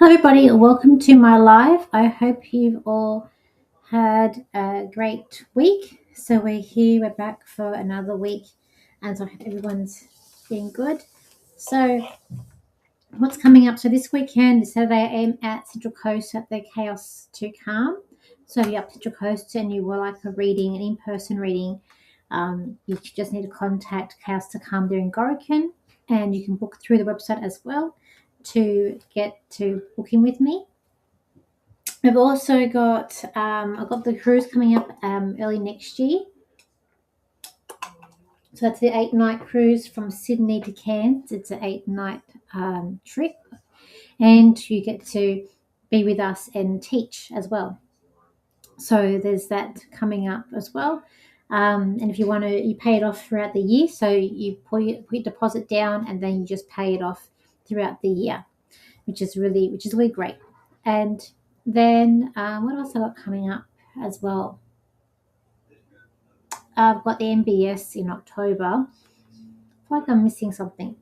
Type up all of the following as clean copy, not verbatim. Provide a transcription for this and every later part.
Hello, everybody. Welcome to my live. I hope you've all had a great week. So we're back for another week, and so I hope everyone's been good. So what's coming up? So this weekend, this Saturday, I am at Central Coast at the Chaos to Calm. So if you're up Central Coast and you would like a reading, an in-person reading, you just need to contact Chaos to Calm there in Gorokan, and you can book through the website as well to get to booking with me. I've also got I've got the cruise coming up early next year. So that's the 8-night cruise from Sydney to Cairns. It's an 8-night trip, and you get to be with us and teach as well. So there's that coming up as well. And if you want to, you pay it off throughout the year. So you put your deposit down, and then you just pay it off throughout the year, which is really great. And then what else I got coming up as well? I've got the MBS in October. I feel like I'm missing something.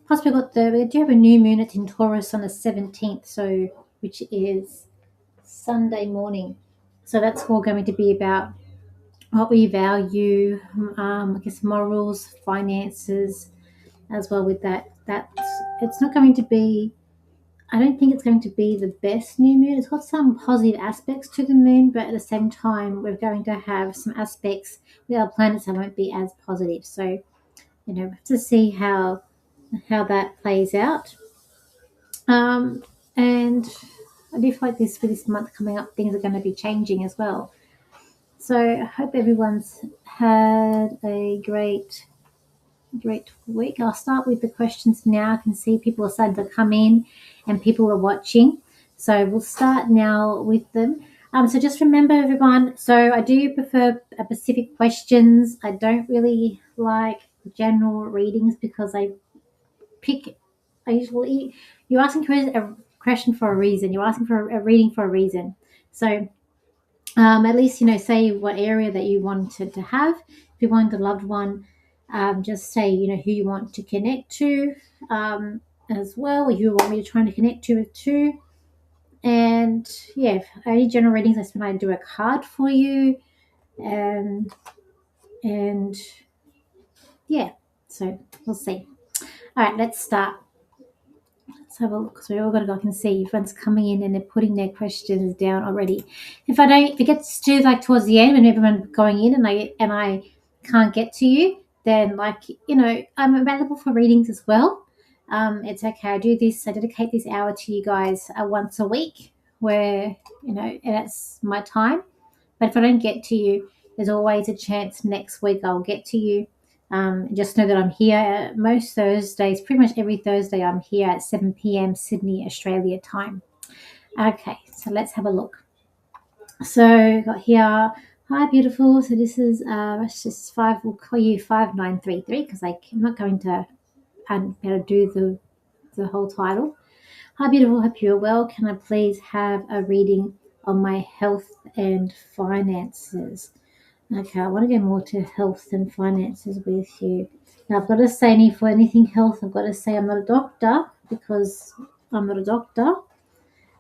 Possibly we do have a new moon in Taurus on the 17th, so which is Sunday morning. So that's all going to be about what we value, I guess morals, finances, as well with that. It's not going to be. I don't think it's going to be the best new moon. It's got some positive aspects to the moon, but at the same time, we're going to have some aspects with our planets that won't be as positive. So, we have to see how that plays out. And I do feel like this for this month coming up, things are going to be changing as well. So I hope everyone's had a great week. I'll start with the questions now. I can see people are starting to come in and people are watching. So we'll start now with them. So just remember, everyone, so I do prefer specific questions. I don't really like general readings because you're asking a question for a reason. You're asking for a reading for a reason. So at least, say what area that you wanted to have. If you want a loved one, just say, who you want to connect to as well, or you want me to try to connect to it too. And yeah, only general readings, that's when I do a card for you. And yeah, so we'll see. All right, let's start. Let's have a look. So we all got to go. I can see everyone's coming in and they're putting their questions down already. If it gets to towards the end when everyone's going in and I can't get to you, then I'm available for readings as well. It's okay. I dedicate this hour to you guys once a week, where and it's my time. But if I don't get to you, there's always a chance next week I'll get to you. Just know that I'm here most Thursdays, pretty much every Thursday I'm here at 7 p.m. Sydney, Australia time. Okay, so let's have a look. So got here, hi beautiful. So this is we'll call you 5933 because I'm not going to do the whole title. Hi beautiful, hope you're well. Can I please have a reading on my health and finances? Okay, I want to go more to health and finances with you. Now, I've got to say, for anything health, I've got to say I'm not a doctor because I'm not a doctor.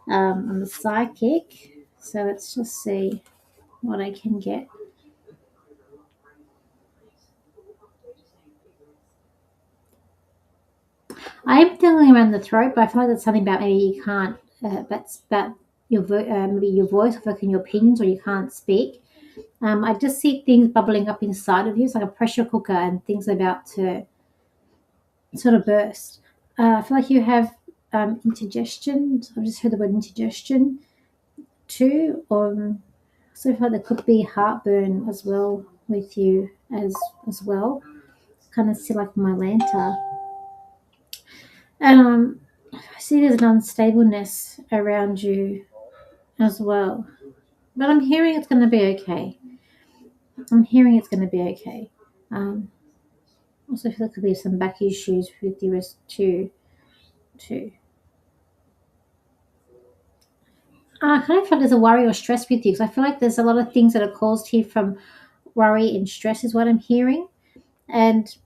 I'm a psychic. So let's just see what I can get. I am feeling around the throat, but I feel like that's something about maybe you can't. That's about maybe your voice, or your opinions, or you can't speak. I just see things bubbling up inside of you. It's like a pressure cooker, and things are about to sort of burst. I feel like you have indigestion. I've just heard the word indigestion too. So I feel like there could be heartburn as well with you as well. Kind of see like my lanta. And I see there's an unstableness around you as well. But I'm hearing it's going to be okay. Also feel there could be some back issues with you as too. I kind of feel like there's a worry or stress with you because I feel like there's a lot of things that are caused here from worry and stress is what I'm hearing. And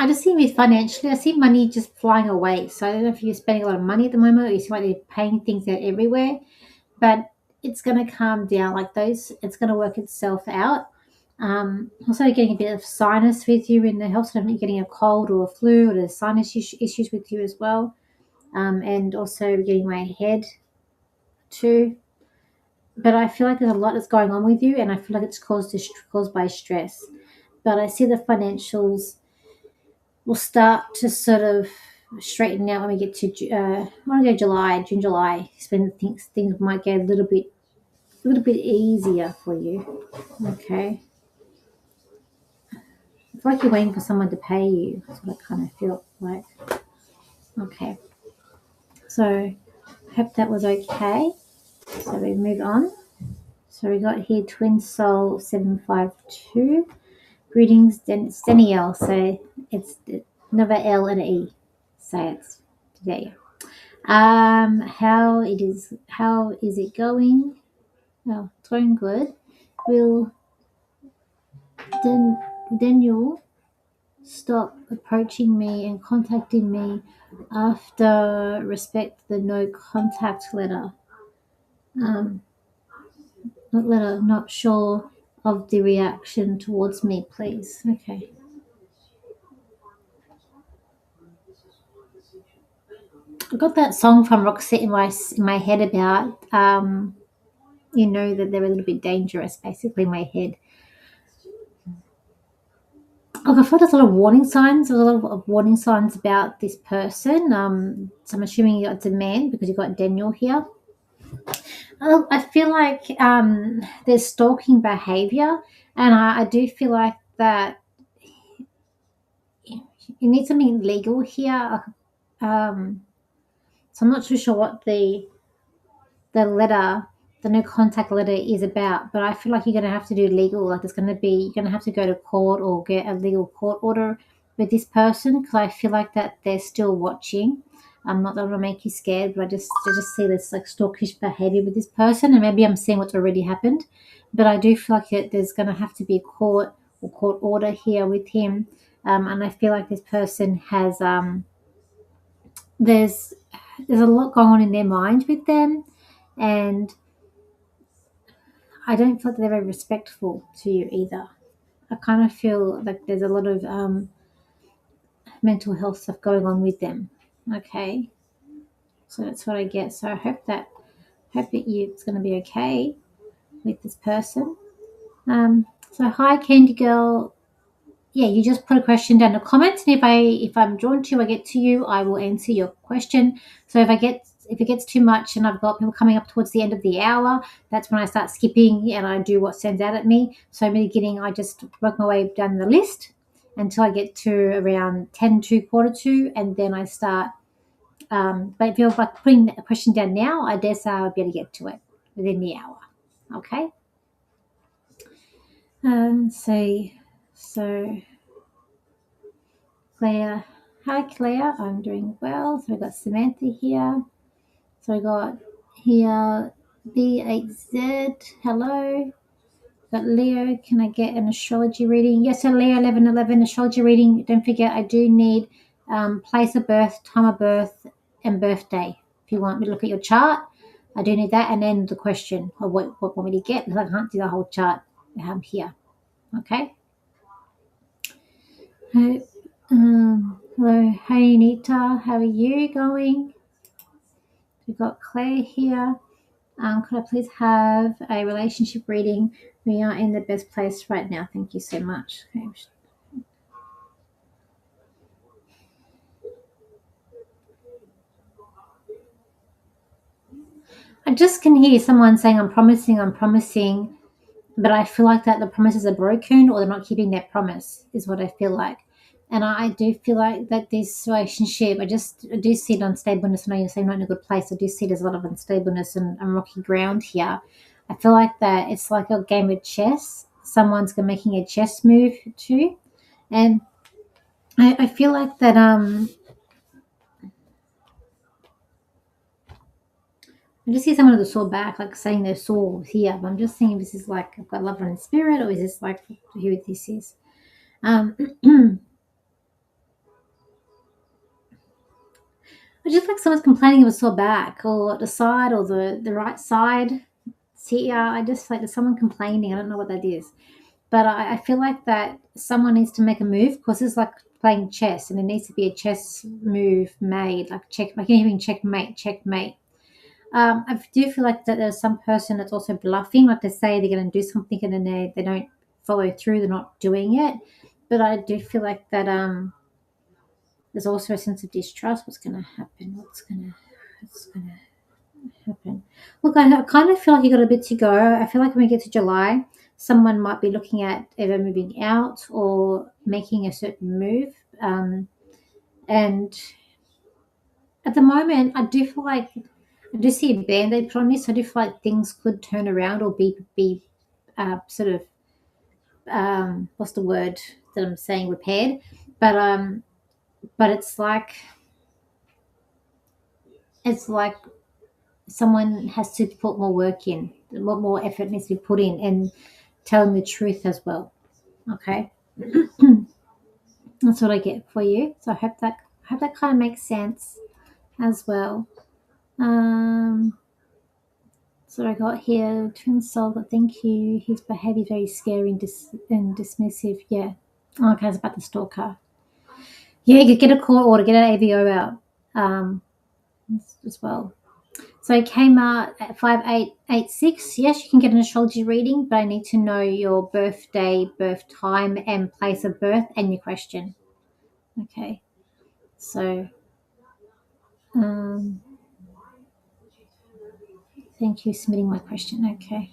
I just see with financially, I see money just flying away. So I don't know if you're spending a lot of money at the moment or you see like you're paying things out everywhere, but it's going to calm down like those. It's going to work itself out. Also getting a bit of sinus with you in the health. So you're getting a cold or a flu or there's sinus issues with you as well. And also getting my head too. But I feel like there's a lot that's going on with you, and I feel like it's caused by stress. But I see the financials will start to sort of straighten out when we get to I want to go June, July. It's when things might get a little bit easier for you. Okay, it's like you're waiting for someone to pay you. That's what I kind of feel like. Okay, so hope that was okay. So we move on. So we got here Twin Soul 752. Greetings, Danielle. So it's another L and an E. So it's today. How is it going? Oh, it's going good. Will Daniel stop approaching me and contacting me after respect the no contact letter? Um, not sure of the reaction towards me, please. Okay. I got that song from Roxette in my head about that they're a little bit dangerous, basically in my head. Look, I thought there's a lot of warning signs. There's a lot of warning signs about this person. So I'm assuming you got a man because you got Daniel here. I feel like there's stalking behavior, and I do feel like that you need something legal here. So I'm not too sure what the letter, the no contact letter is about, but I feel like you're going to have to do legal. Like you're going to have to go to court or get a legal court order with this person because I feel like that they're still watching. I'm not going to make you scared, but I just see this like stalkish behavior with this person, and maybe I'm seeing what's already happened, but I do feel like there's going to have to be a court or court order here with him, and I feel like this person has there's a lot going on in their mind with them, and I don't feel that they're very respectful to you either. I kind of feel like there's a lot of mental health stuff going on with them. Okay, so that's what I get. So I hope that it's going to be okay with this person. So hi, Candy Girl. Yeah, you just put a question down in the comments, and if I'm drawn to you, I get to you, I will answer your question. So if it gets too much and I've got people coming up towards the end of the hour, that's when I start skipping and I do what sends out at me. So in the beginning, I just work my way down the list until I get to around 10 to quarter to, and then I start. But if you're like putting a question down now, I dare say I'll be able to get to it within the hour. Okay. So Claire. Hi, Claire. I'm doing well. So we got Samantha here. So we got here B8Z. Hello. Got Leo. Can I get an astrology reading? Yes, so Leo 1111 astrology reading. Don't forget, I do need place of birth, time of birth, and birthday. If you want me to look at your chart, I do need that, and then the question of what want me to get because I can't do the whole chart here. Okay. Hello, hey Nita, how are you going? We've got Claire here. Could I please have a relationship reading? We are in the best place right now. Thank you so much. Okay. I just can hear someone saying, I'm promising, but I feel like that the promises are broken or they're not keeping their promise, is what I feel like. And I do feel like that this relationship, I do see it unstableness. I know you're saying not in a good place. I do see there's a lot of unstableness and rocky ground here. I feel like that it's like a game of chess. Someone's making a chess move too. And I feel like that I just see someone with a sore back, like saying they're sore here. But I'm just thinking this is like I've got love in spirit, or is this like who this is? Um I just like someone's complaining of a sore back or the side or the right side. See, I just like there's someone complaining. I don't know what that is. But I feel like that someone needs to make a move because it's like playing chess and there needs to be a chess move made, like check, like even checkmate, checkmate. I do feel like that there's some person that's also bluffing, like they say they're going to do something and then they don't follow through, they're not doing it. But I do feel like that there's also a sense of distrust. What's going to happen? What's going to happen? Look, I kind of feel like you got a bit to go. I feel like when we get to July, someone might be looking at either moving out or making a certain move. And at the moment, I do feel like I do see a band-aid put on this. I do feel like things could turn around or be sort of what's the word that I'm saying, repaired. But it's like someone has to put more work in, more effort needs to be put in, and telling the truth as well. Okay, that's what I get for you. So I hope that kind of makes sense as well. Um, so I got here twin soul. But thank you. His behaviour very scary and dismissive. Yeah. Okay, it's about the stalker. Yeah, you could get a court order, get an AVO out as well. So it came out at 5886. Yes, you can get an astrology reading, but I need to know your birthday, birth time, and place of birth, and your question. Okay. So, um, thank you for submitting my question. Okay.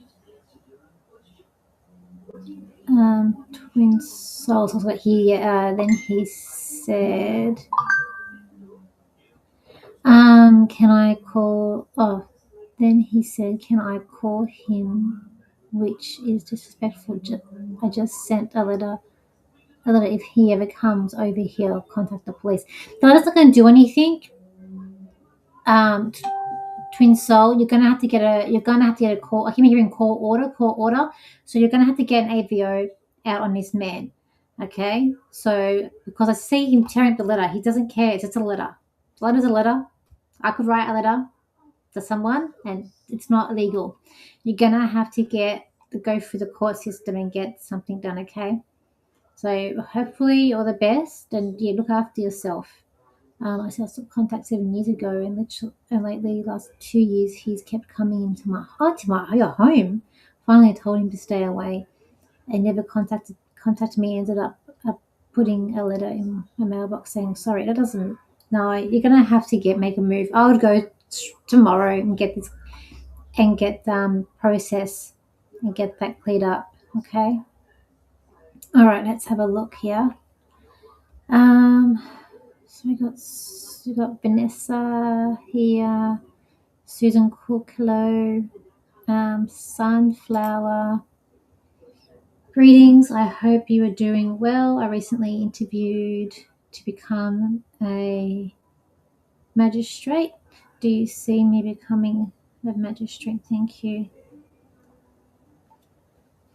Twin souls. Also got here. Then he said, can I call? Oh, then he said, can I call him? Which is disrespectful. I just sent a letter. If he ever comes over here, I'll contact the police. No, that's not going to do anything. Um, Twin Soul, you're gonna have to get a call. I keep hearing court order. So you're gonna have to get an AVO out on this man. Okay, so because I see him tearing up the letter, he doesn't care. It's just a letter. A letter's a letter. I could write a letter to someone, and it's not illegal. You're gonna have to go through the court system and get something done. Okay, so hopefully you're the best, and you look after yourself. I set some contact 7 years ago, and lately, last 2 years, he's kept coming into my heart, to my your home. Finally, I told him to stay away, and never contacted me. Ended up putting a letter in my mailbox saying sorry. That doesn't. No, you're gonna have to make a move. I would go tomorrow and get this and get process and get that cleared up. Okay. All right. Let's have a look here. Um. So we got Vanessa here, Susan Cook, hello, Sunflower. Greetings. I hope you are doing well. I recently interviewed to become a magistrate. Do you see me becoming a magistrate? Thank you.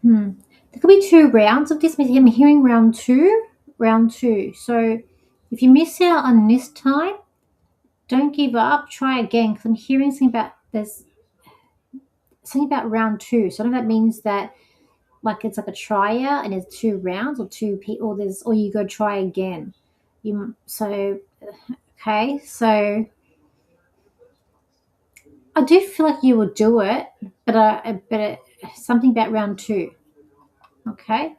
There could be 2 rounds of this. I'm hearing round two. Round two. So if you miss out on this time, don't give up. Try again because I'm hearing something about round two. So I don't know if that means that like it's like a tryout and there's 2 rounds or or you go try again. Okay. So I do feel like you will do it, but something about round two. Okay.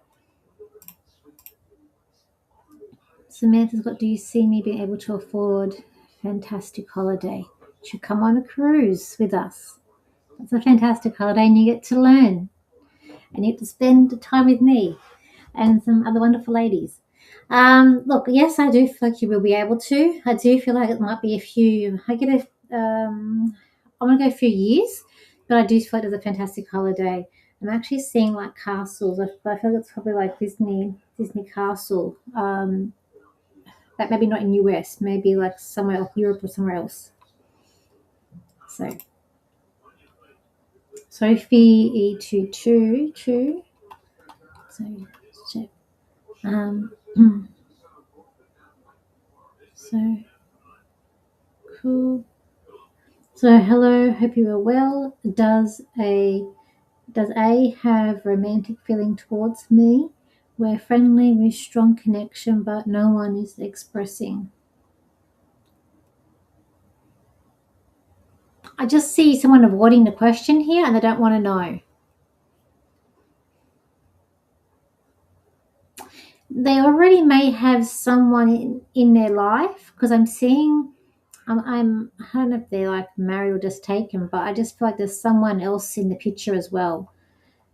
Samantha's got. Do you see me being able to afford a fantastic holiday? You should come on a cruise with us. It's a fantastic holiday, and you get to learn, and you get to spend time with me and some other wonderful ladies. Look, yes, I do feel like you will be able to. I do feel like it might be a few. I want to go a few years, but I do feel like it's a fantastic holiday. I'm actually seeing like castles. I feel like it's probably like Disney castle. Like maybe not in US, maybe like somewhere like Europe or somewhere else. So Sophie E22. So check. Um, so Cool. So hello, hope you are well. Does A have romantic feeling towards me? We're friendly with strong connection, but no one is expressing. I just see someone avoiding the question here and they don't want to know. They already may have someone in their life because I'm seeing I don't know if they're like married or just taken, but I just feel like there's someone else in the picture as well.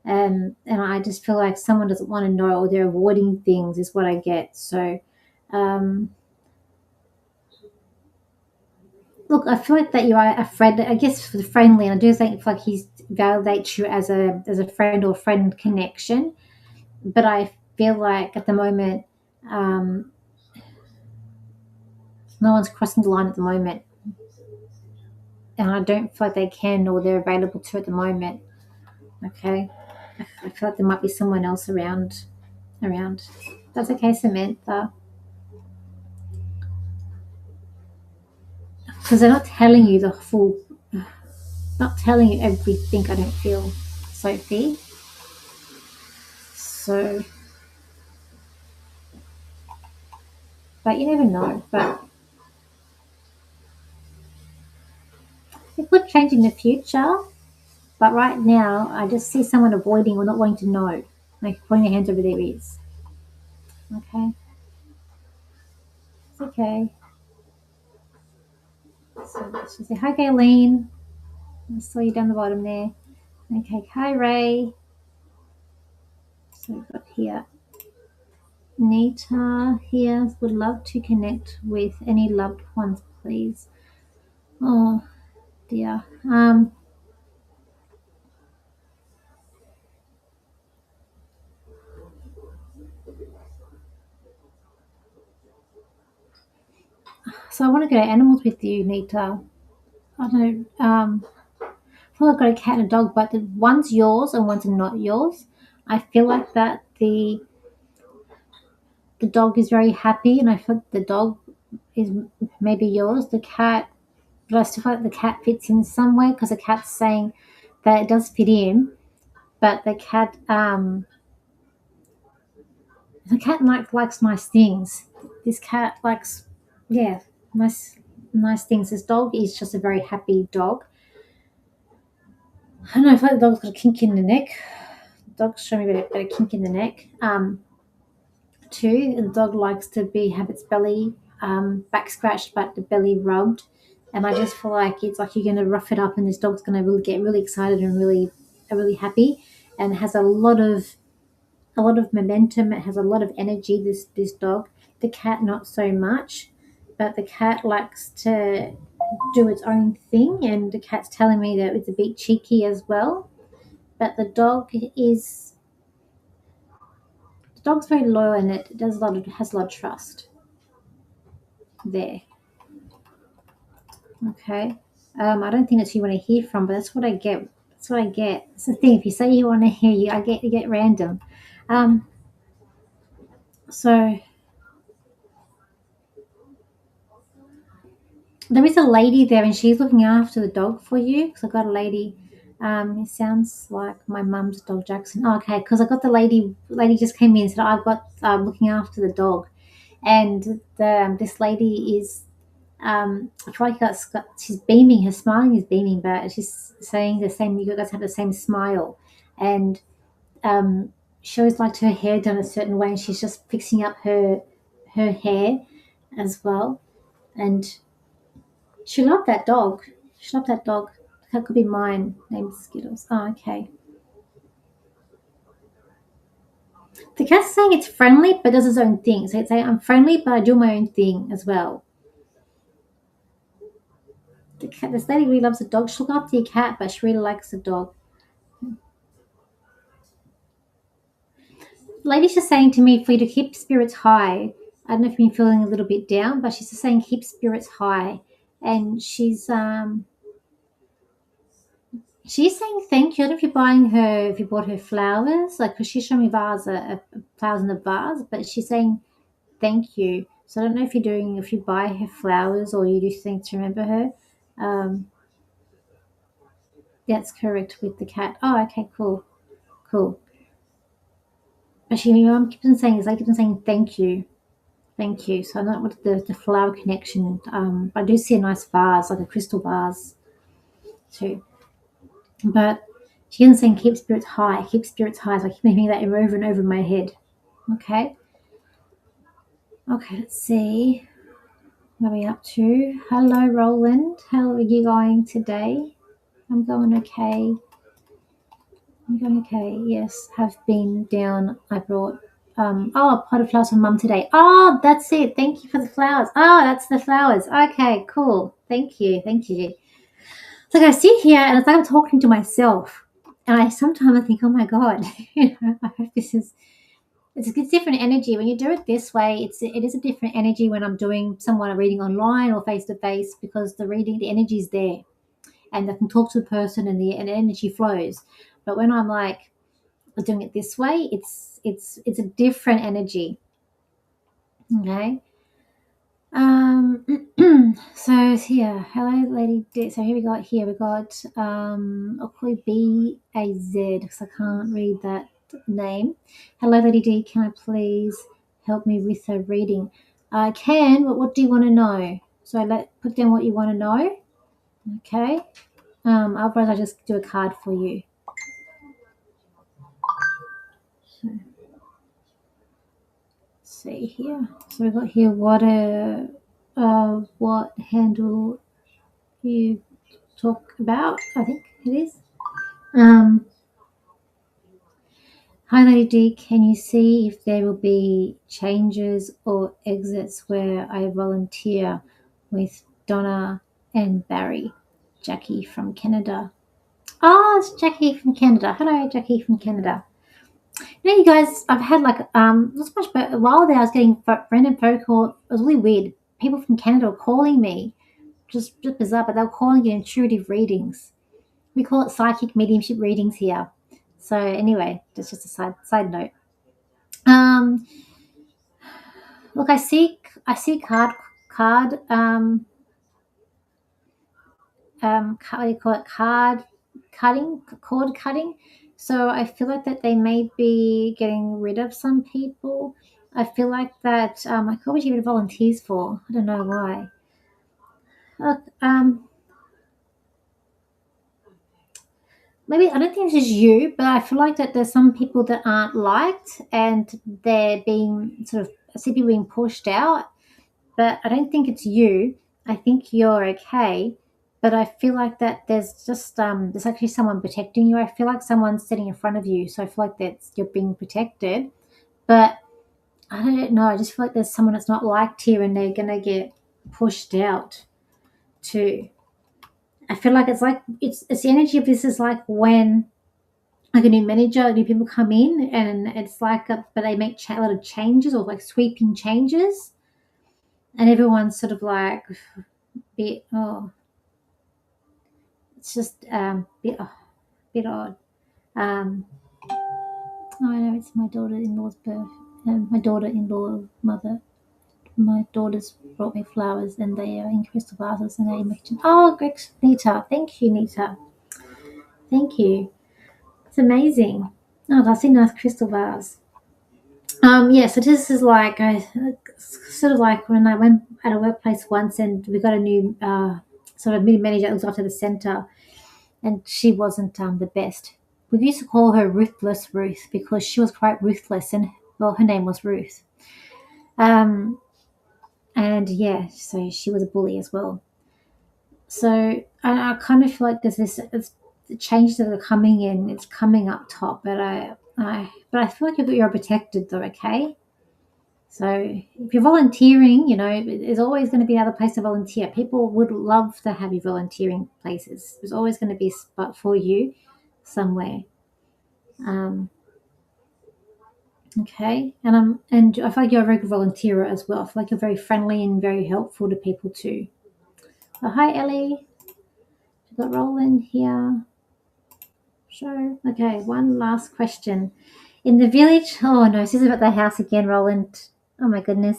And I just feel like someone doesn't want to know or they're avoiding things is what I get. So um, look, I feel like that you are a friend. I guess for the friendly, and I do think like he validates you as a friend or friend connection. But I feel like at the moment, um, no one's crossing the line at the moment, and I don't feel like they can or they're available to at the moment. Okay, I feel like there might be someone else around. Around. That's okay, Samantha. Because they're not telling you the full, not telling you everything. I don't feel, Sophie. So, but you never know. But it could change in the future. But right now, I just see someone avoiding or not wanting to know, like putting their hands over their ears. Okay, it's okay. So let's just say hi, Gayleen. I saw you down the bottom there. Okay, hi, Ray. So we've got here Nita here. Would love to connect with any loved ones, please. Oh dear. So I want to go to animals with you, Nita. I don't. I feel like I've got a cat and a dog, but the one's yours and one's not yours. I feel like that the dog is very happy, and I feel like the dog is maybe yours. The cat, but I still feel like the cat fits in some way because the cat's saying that it does fit in, but the cat likes nice things. This cat likes, yeah, nice things. This dog is just a very happy dog. I don't know. I feel like the dog's got a kink in the neck. The dog's showing me a kink in the neck. Too, the dog likes to be have its belly back scratched, but the belly rubbed. And I just feel like it's like you're going to rough it up, and this dog's going to really get really excited and really happy, and has a lot of momentum. It has a lot of energy. This dog, the cat not so much, but the cat likes to do its own thing, and the cat's telling me that it's a bit cheeky as well. But the dog's very loyal, and it does a lot of has a lot of trust there. Okay. I don't think that's who you want to hear from, but that's what I get. That's what I get. It's the thing. If you say you want to hear you, I get random. Um, so there is a lady there, and she's looking after the dog for you. Because I got a lady. It sounds like my mum's dog, Jackson. Oh, okay, because I got the lady. Lady just came in and said I've got looking after the dog, and this lady is I feel like she's beaming, her smiling is beaming, but she's saying the same, you guys have the same smile. And she always liked her hair done a certain way, and she's just fixing up her hair as well. And she loved that dog. She loved that dog. That could be mine, named Skittles. Oh, okay. The cat's saying it's friendly, but does its own thing. So it's saying I'm friendly, but I do my own thing as well. This lady really loves the dog. She'll look after your cat, but she really likes the dog. Lady's just saying to me for you to keep spirits high. I don't know if you're feeling a little bit down, but she's just saying keep spirits high. And she's saying thank you. I don't know if you're buying her, if you bought her flowers, like because she's showing me flowers in the vase, but she's saying thank you. So I don't know if if you buy her flowers or you do things to remember her. That's correct with the cat. Oh, okay, cool, cool. Actually, my mum keeps on saying is I keep on saying thank you, thank you. So I don't know what the flower connection. I do see a nice vase, like a crystal vase, too. But she keeps saying keep spirits high, keep spirits high. So I keep thinking that over and over in my head. Okay, okay. Let's see. What are we up to? Hello, Roland. How are you going today? I'm going okay. I'm going okay. Yes, have been down. I brought a pot of flowers for Mum today. Oh, that's it. Thank you for the flowers. Oh, that's the flowers. Okay, cool. Thank you. Thank you. It's like I sit here and it's like I'm talking to myself. And I sometimes think, oh my God, I hope this is it's a different energy. When you do it this way, it is a different energy when I'm doing someone a reading online or face to face because the energy is there and I can talk to the person and the energy flows. But when I'm like doing it this way, it's a different energy. Okay. Um so here, hello lady so here we got I'll call you B-A-Z because I can't read that name. Hello lady D, can I please help me with a reading? I can, but what do you want to know? So put down what you want to know. Okay. Otherwise I'll just do a card for you. So see here. So we've got here what handle you talk about, I think it is. Hi Lady D, can you see if there will be changes or exits where I volunteer with Donna and Barry? Jackie from Canada. Oh, it's Jackie from Canada. Hello, Jackie from Canada. You know, you guys, I've had like not so much, but a while there, I was getting random phone call. It was really weird. People from Canada were calling me, just bizarre, but they were calling it intuitive readings. We call it psychic mediumship readings here. So anyway, that's just a side note. Look, I see card what do you call it, cord cutting. So I feel like that they may be getting rid of some people. I feel like that I could always get rid of volunteers for. I don't know why. Look, maybe I don't think this is you, but I feel like that there's some people that aren't liked and they're being sort of I see people being pushed out. But I don't think it's you. I think you're okay. But I feel like that there's just there's actually someone protecting you. I feel like someone's sitting in front of you, so I feel like that's you're being protected. But I don't know. I just feel like there's someone that's not liked here, and they're gonna get pushed out too. I feel like it's the energy of this is like when like a new manager, new people come in, and it's like but they make a lot of changes or like sweeping changes, and everyone's sort of like bit it's just bit odd. Um, I know it's my daughter-in-law's birth. My daughter-in-law mother. My daughters brought me flowers, and they are in crystal vases, and they mentioned. Oh, great, Nita! Thank you, Nita. Thank you. It's amazing. Oh, that's a nice crystal vase. Yeah. So this is like sort of like when I went at a workplace once, and we got a new sort of mini manager that looks after the center, and she wasn't the best. We used to call her Ruthless Ruth because she was quite ruthless, and well, her name was Ruth. And yeah, so she was a bully as well. So I kind of feel like there's this the changes that are coming in. It's coming up top, but I feel like you're protected though. Okay. So if you're volunteering, there's always going to be another place to volunteer. People would love to have you volunteering places. There's always going to be a spot for you somewhere. Okay, and I feel like you're a very good volunteer as well. I feel like you're very friendly and very helpful to people too. Oh, hi Ellie, we've got Roland here. Sure. Okay, one last question. In the village, oh no, this is about the house again, Roland. Oh my goodness.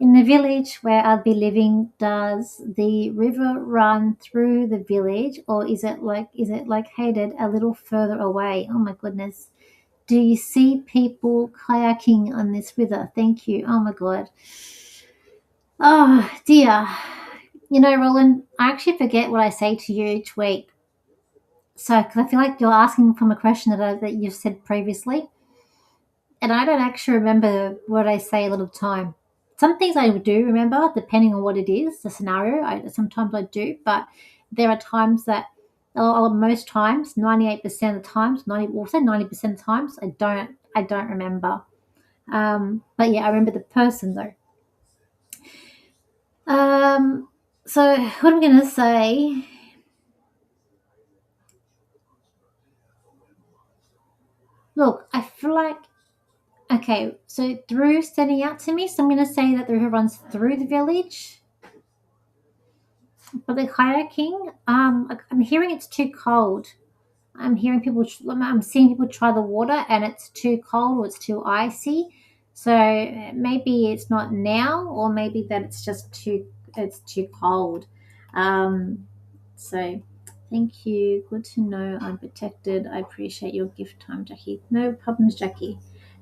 In the village where I'll be living, does the river run through the village, or is it located a little further away? Oh my goodness. Do you see people kayaking on this river? Thank you. Oh my god. Oh dear. You know, Roland, I actually forget what I say to you each week. So, because I feel like you're asking from a question that you've said previously, and I don't actually remember what I say a lot of time. Some things I do remember, depending on what it is, the scenario. Sometimes I do, but there are times that, or most times, 98% of the times, 90% of the times, I don't remember. But yeah, I remember the person though. Um, so what I'm gonna say. Look, I feel like okay. So through standing out to me, so I'm gonna say that the river runs through the village. But the kayaking, I'm hearing it's too cold. I'm hearing people. I'm seeing people try the water, and it's too cold or it's too icy. So maybe it's not now, or maybe that it's too cold. Um, so thank you. Good to know I'm protected. I appreciate your gift time, Jackie. No problems, Jackie.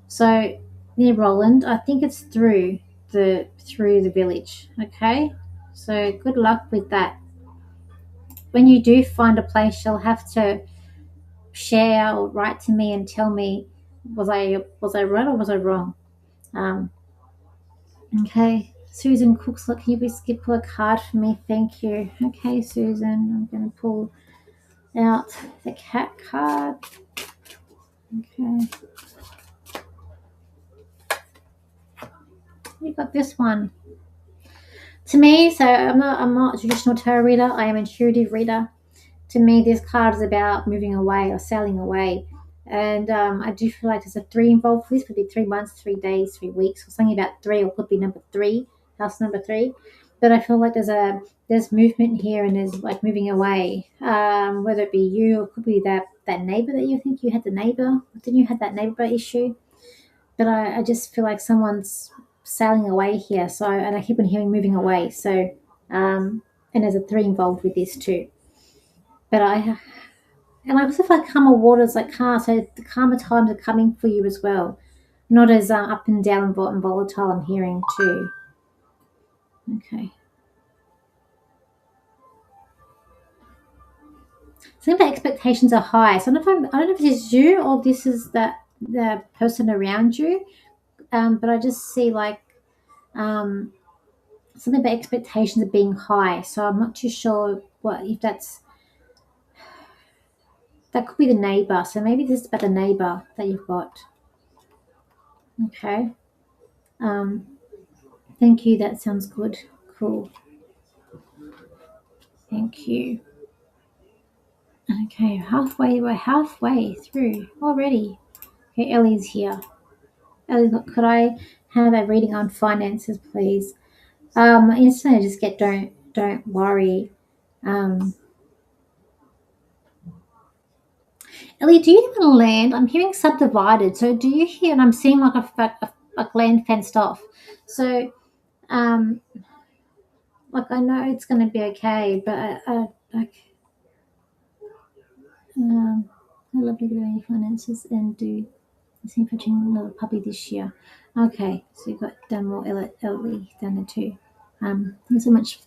So near Roland, I think it's through the village. Okay. So good luck with that. When you do find a place, you'll have to share or write to me and tell me was I right or was I wrong. Um, okay, Susan Cooks, look, can you please pull a card for me? Thank you. Okay, Susan, I'm going to pull out the cat card. Okay, you got this one. To me, so I'm not a traditional tarot reader. I am an intuitive reader. To me, this card is about moving away or sailing away. And I do feel like there's a three involved. This could be 3 months, 3 days, 3 weeks, or something about three, or could be number three, house number three. But I feel like there's movement here, and there's like moving away. Whether it be you, or it could be that neighbor that you think you had the neighbor. Didn't you have that neighbor issue? But I just feel like someone's sailing away here. So, and I keep on hearing moving away. So, and there's a three involved with this too. But I also feel like calmer waters, like calm, so the calmer times are coming for you as well. Not as up and down and volatile, I'm hearing too. Okay. Something about expectations are high. So I don't know if this is you or this is the person around you, but I just see like um, something about expectations of being high. So I'm not too sure what if that could be the neighbor. So maybe this is about the neighbor that you've got. Okay. Um, Thank you. That sounds good. Cool. Thank you. Okay, we're halfway through already. Okay, Ellie's here. Ellie, could I have a reading on finances, please? Instantly I just get don't worry. Um, Ellie, do you live on land? I'm hearing subdivided. So do you hear? And I'm seeing like a land fenced off. So um, like I know it's going to be okay, but like I love to get any finances and do. Is he fetching another puppy this year? Okay, so you've got done more Ellie down there too. Thanks so much.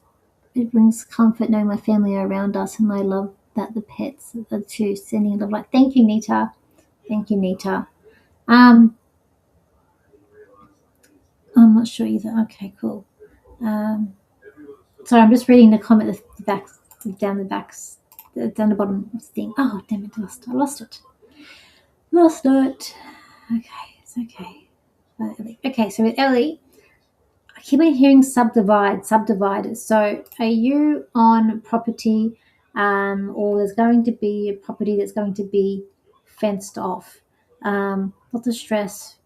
It brings comfort knowing my family are around us, and I love that the pets are too. Sending love, like thank you, Nita. Thank you, Nita. Um, I'm not sure either. Okay, cool. Um, sorry, I'm just reading the comment the back down the backs down the bottom of the thing. Oh damn it! I lost it. Lost it. Okay, it's okay. Okay, so with Ellie, I keep on hearing subdivide. So, are you on property, or there's going to be a property that's going to be fenced off? Lots of stress,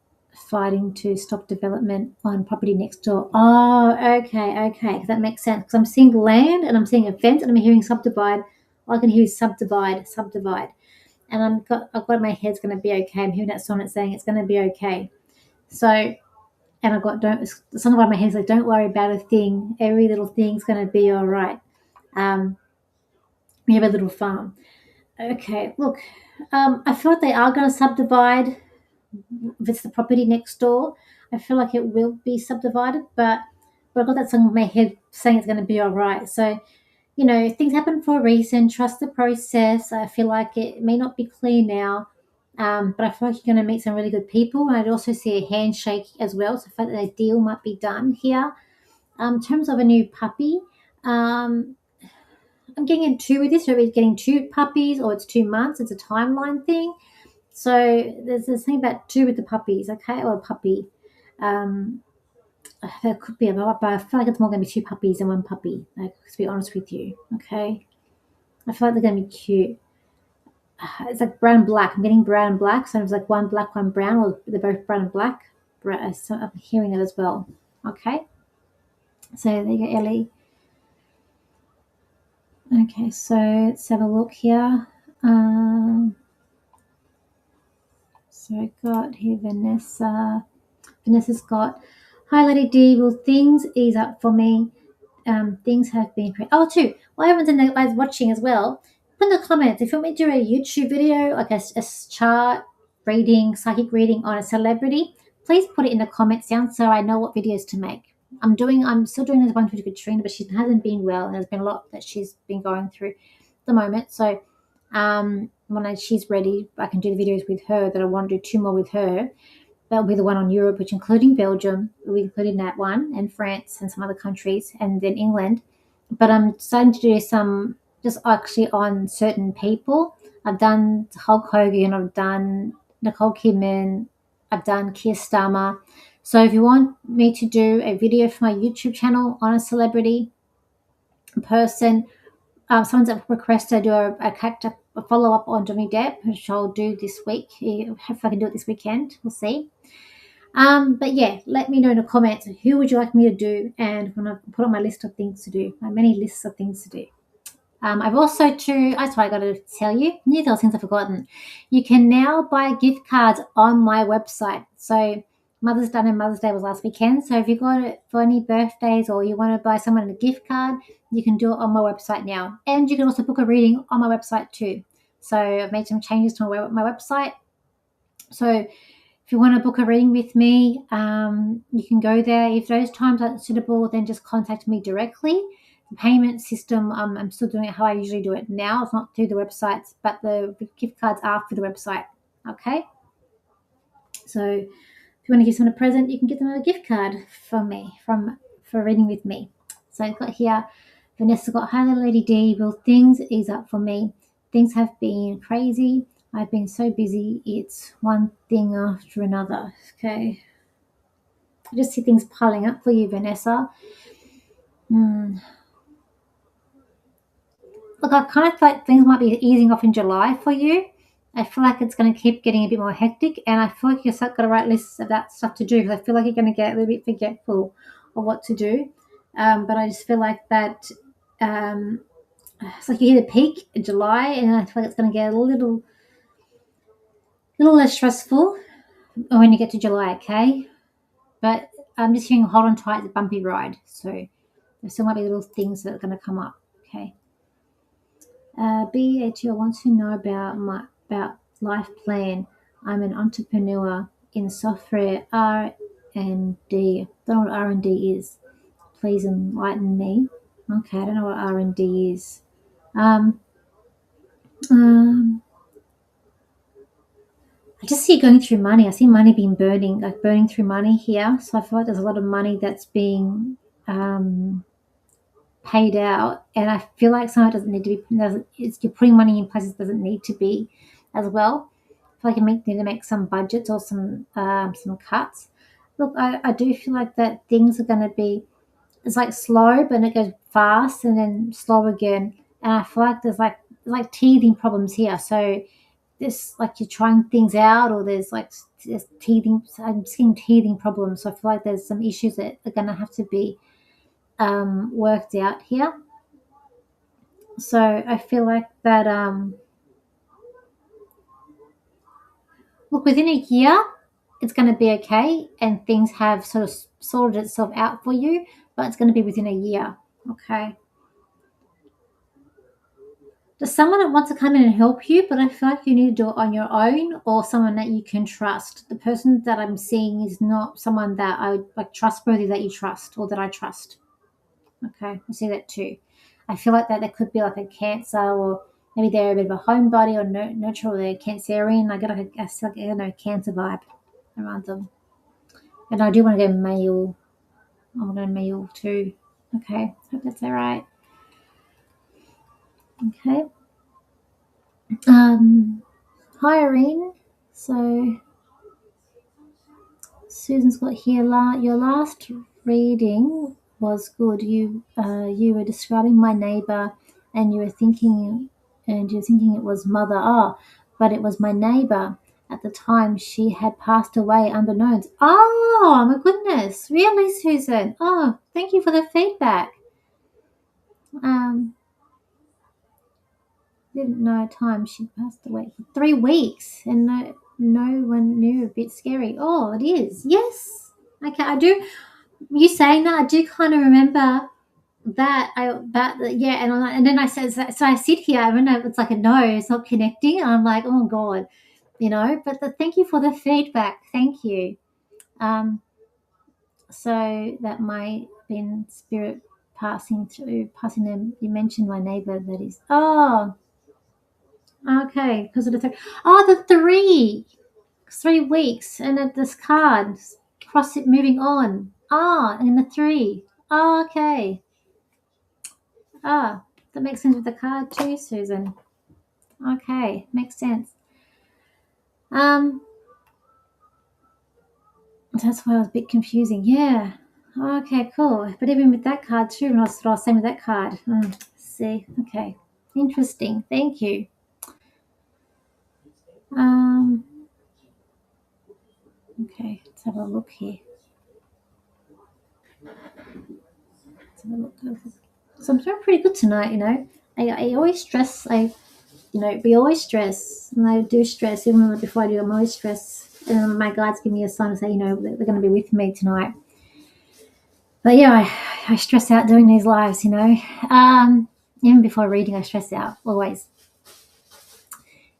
fighting to stop development on property next door. Oh, okay, 'cause that makes sense. Because I'm seeing land and I'm seeing a fence and I'm hearing subdivide. All I can hear is subdivide, and I've got my head's going to be okay. I'm hearing that song that's saying it's going to be okay. So And I've got the song above my head is like, don't worry about a thing. Every little thing's going to be all right. We have a little farm. Okay, look, I feel like they are going to subdivide. If it's the property next door, I feel like it will be subdivided, but I've got that song in my head saying it's going to be all right. So, things happen for a reason. Trust the process. I feel like it may not be clear now, but I feel like you're going to meet some really good people. And I'd also see a handshake as well. So I feel like a deal might be done here. In terms of a new puppy, I'm getting in two with this. So we're getting two puppies, or it's 2 months. It's a timeline thing. So there's this thing about two with the puppies, okay, or a puppy. There could be a lot, but I feel like it's more going to be two puppies than one puppy. Like, to be honest with you, okay. I feel like they're going to be cute. It's like brown and black. I'm getting brown and black, so it's like one black, one brown, or they're both brown and black. So I'm hearing it as well. Okay. So there you go, Ellie. Okay, so let's have a look here. So I got here Vanessa. Vanessa's got, hi Lady D, will things ease up for me? Things have been too. Well, everyone's in the guys watching as well. Put in the comments if you want me to do a YouTube video, like a chart reading, psychic reading on a celebrity. Please put it in the comments down so I know what videos to make. I'm still doing this one with Katrina, but she hasn't been well, and there's been a lot that she's been going through at the moment. So, when she's ready, I can do the videos with her. That I want to do 2 more with her. That'll be the one on Europe, which including Belgium, we're including that one, and France and some other countries, and then England. But I'm starting to do some just actually on certain people. I've done Hulk Hogan, I've done Nicole Kidman, I've done Keir Starmer. So if you want me to do a video for my YouTube channel on a celebrity person, someone's requested I do a follow-up on Johnny Depp, which I'll do this week. If I can do it this weekend, we'll see. But yeah, let me know in the comments who would you like me to do, and when I put on my list of things to do, my many lists of things to do. I've also that's why I got to tell you, those things I've forgotten. You can now buy gift cards on my website. So Mother's Day and Mother's Day was last weekend. So if you got it for any birthdays or you want to buy someone a gift card, you can do it on my website now. And you can also book a reading on my website too. So I've made some changes to my website. So if you want to book a reading with me, you can go there. If those times aren't suitable, then just contact me directly. The payment system, I'm still doing it how I usually do it now. It's not through the websites, but the gift cards are for the website. Okay? So if you want to give someone a present, you can get them a gift card from me, for reading with me. So I've got here, Vanessa got, hi Lady D, will things ease up for me? Things have been crazy. I've been so busy. It's one thing after another. Okay. I just see things piling up for you, Vanessa. Look, I kind of feel like things might be easing off in July for you. I feel like it's going to keep getting a bit more hectic, and I feel like you've got to write lists of that stuff to do, because I feel like you're going to get a little bit forgetful of what to do. But I just feel like that it's like you hit a peak in July, and I feel like it's going to get a little less stressful when you get to July, okay? But I'm just hearing hold on tight, it's a bumpy ride. So there still might be little things that are going to come up, okay? BAT, I want to know about life plan. I'm an entrepreneur in software R&D. Don't know what R&D is. Please enlighten me. Okay, I don't know what R&D is. I just see you going through money. I see money being burning through money here. So I feel like there's a lot of money that's being paid out, and I feel like some of it doesn't need to be. You're putting money in places it doesn't need to be, as well. I feel like you need to make some budgets or some cuts. Look, I do feel like that things are going to be. It's like slow, but it goes fast and then slow again. And I feel like there's like teething problems here. So this, like, you're trying things out, or there's teething. I'm seeing teething problems. So I feel like there's some issues that are going to have to be worked out here. So I feel like that look, within a year it's going to be okay and things have sort of sorted itself out for you, but it's going to be within a year. Okay. There's someone that wants to come in and help you, but I feel like you need to do it on your own or someone that you can trust. The person that I'm seeing is not someone that I like trustworthy that you trust or that I trust. Okay, I see that too. I feel like that there could be like a Cancer or maybe they're a bit of a homebody or neutral or they're Cancerian. I get like a Cancer vibe around them. And I do want to go male. I want to go male too. Okay, hope that's all right. Okay. Hi, Irene. So Susan's got here. Your last reading was good. You were describing my neighbour, and you were thinking it was mother. Oh, but it was my neighbour. At the time, she had passed away unbeknownst. Oh my goodness! Really, Susan? Oh, thank you for the feedback. Um, didn't know time she passed away for 3 weeks, and no one knew. A bit scary. Oh, it is. Yes. Okay, I do. You saying that, I do kind of remember yeah, and then I said so. I sit here, I don't know. It's like a no, it's not connecting. And I'm like, oh god, But thank you for the feedback. Thank you. So that might have been spirit passing them. You mentioned my neighbor. That is. Oh, okay, because of the the 3 weeks, and at this card, cross it, moving on. And the 3. Oh, okay. That makes sense with the card too, Susan. Okay, makes sense. Um, that's why I was a bit confusing. Yeah. Okay, cool. But even with that card too, and what I was saying with that card. See, okay, interesting. Thank you. Um, okay, let's have a look here. Let's have a look. So I'm doing pretty good tonight. I always stress. We always stress, and I do stress even before I do. I'm always stressed, and my guides give me a sign to say, they're going to be with me tonight. But yeah, I stress out doing these lives. Even before reading, I stress out always.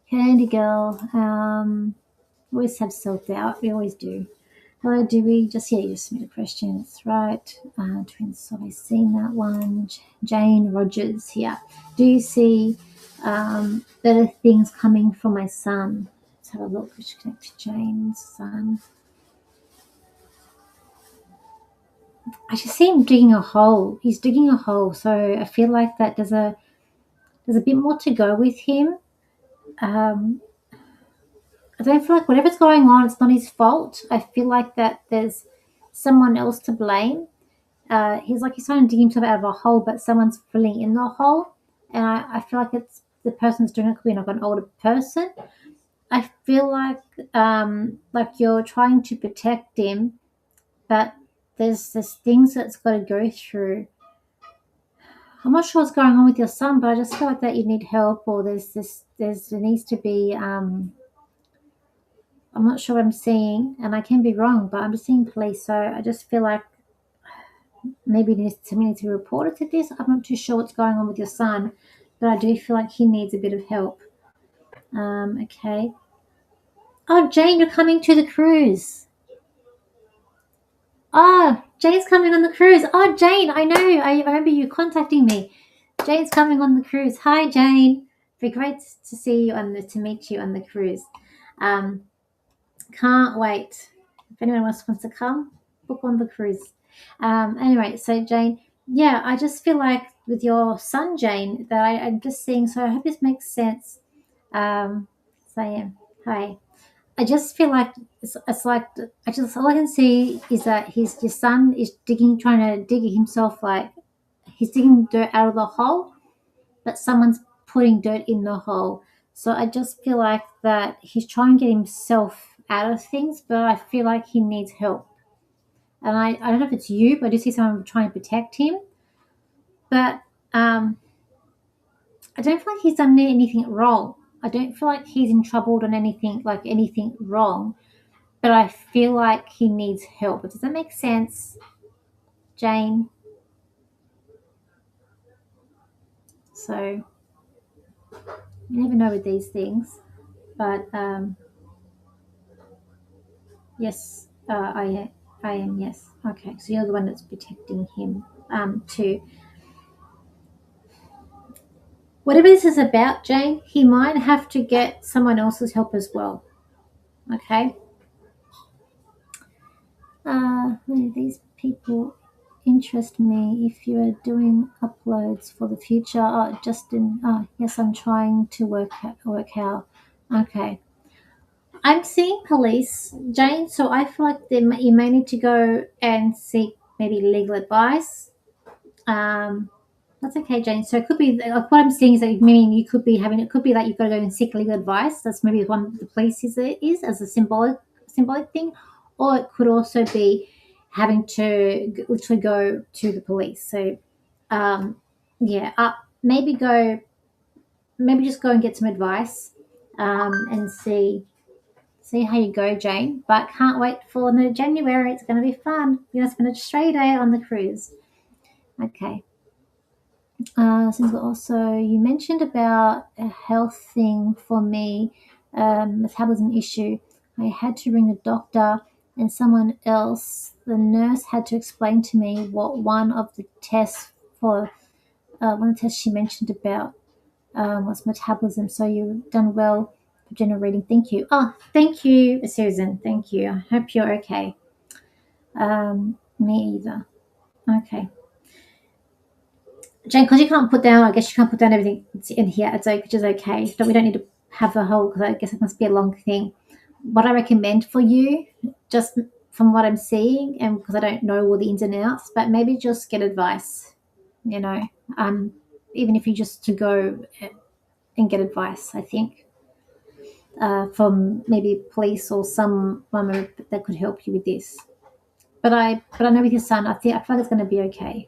Candy girl, always have self doubt. We always do. Hello, do we just you submit a question? That's right. Twins, so I've seen that one. Jane Rogers here. Do you see better things coming from my son? Let's have a look. We should connect to Jane's son. I just see him digging a hole. He's digging a hole, so I feel like that there's a bit more to go with him. I don't feel like whatever's going on, it's not his fault. I feel like that there's someone else to blame. He's trying to dig himself out of a hole, but someone's filling in the hole, and I feel like it's the person's doing it could be like an older person. I feel like you're trying to protect him, but there's things that's got to go through. I'm not sure what's going on with your son, but I just feel like that you need help, or there needs to be. I'm not sure what I'm seeing, and I can be wrong, but I'm just seeing police. So I just feel like maybe somebody needs to be reported to this. I'm not too sure what's going on with your son, but I do feel like he needs a bit of help. Okay. Oh, Jane, you're coming to the cruise. Oh, Jane's coming on the cruise. Oh, Jane, I know. I remember you contacting me. Jane's coming on the cruise. Hi, Jane. It'd be great to see you to meet you on the cruise. Can't wait. If anyone else wants to come, book on the cruise. Anyway, so Jane, yeah, I just feel like with your son, Jane, that I'm just seeing. So I hope this makes sense. So yeah, hi. I just feel like it's like all I can see is that your son is trying to dig himself, like he's digging dirt out of the hole, but someone's putting dirt in the hole. So I just feel like that he's trying to get himself out of things, but I feel like he needs help. And I don't know if it's you, but I do see someone trying to protect him. But I don't feel like he's done anything wrong. I don't feel like he's in trouble, done anything wrong. but I feel like he needs help. Does that make sense, Jane? So you never know with these things, but yes, I am. Yes, okay. So you're the one that's protecting him too. Whatever this is about, Jane, he might have to get someone else's help as well. Okay. These people interest me if you are doing uploads for the future. Oh, Justin, yes, I'm trying to work out. Okay. I'm seeing police, Jane, so I feel like you may need to go and seek maybe legal advice. Um, that's okay, Jane. So it could be like what I'm seeing is that meaning you could be having it could be that you've got to go and seek legal advice. That's maybe one the police is as a symbolic thing, or it could also be having to literally go to the police. So, um, yeah, maybe just go and get some advice, and see how you go, Jane. But can't wait for the January. It's going to be fun. We're going to spend a stray day on the cruise. Okay. Since also you mentioned about a health thing for me, metabolism issue. I had to ring the doctor and someone else. The nurse had to explain to me what one of the tests she mentioned about was metabolism. So you've done well for general reading. Thank you. Oh, thank you, Susan. Thank you. I hope you're okay. Me either. Okay. Jane, because you can't put down, I guess you can't put down everything in here. It's like, which is okay. We don't need to have the whole, because I guess it must be a long thing. What I recommend for you, just from what I'm seeing, and because I don't know all the ins and outs, but maybe just get advice. You know, um, even if you just to go and get advice. I think from maybe police or someone that could help you with this. But I know with your son, I feel like it's going to be okay.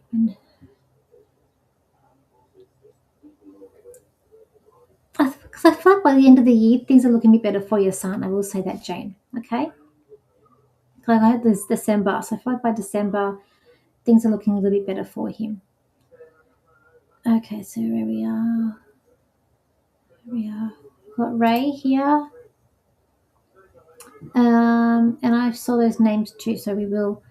Because I feel like by the end of the year, things are looking a bit better for your son. I will say that, Jane. Okay? Like I had this December, so I feel like by December, things are looking a little bit better for him. Okay, so where we are. We've got Ray here. And I saw those names too, so we will.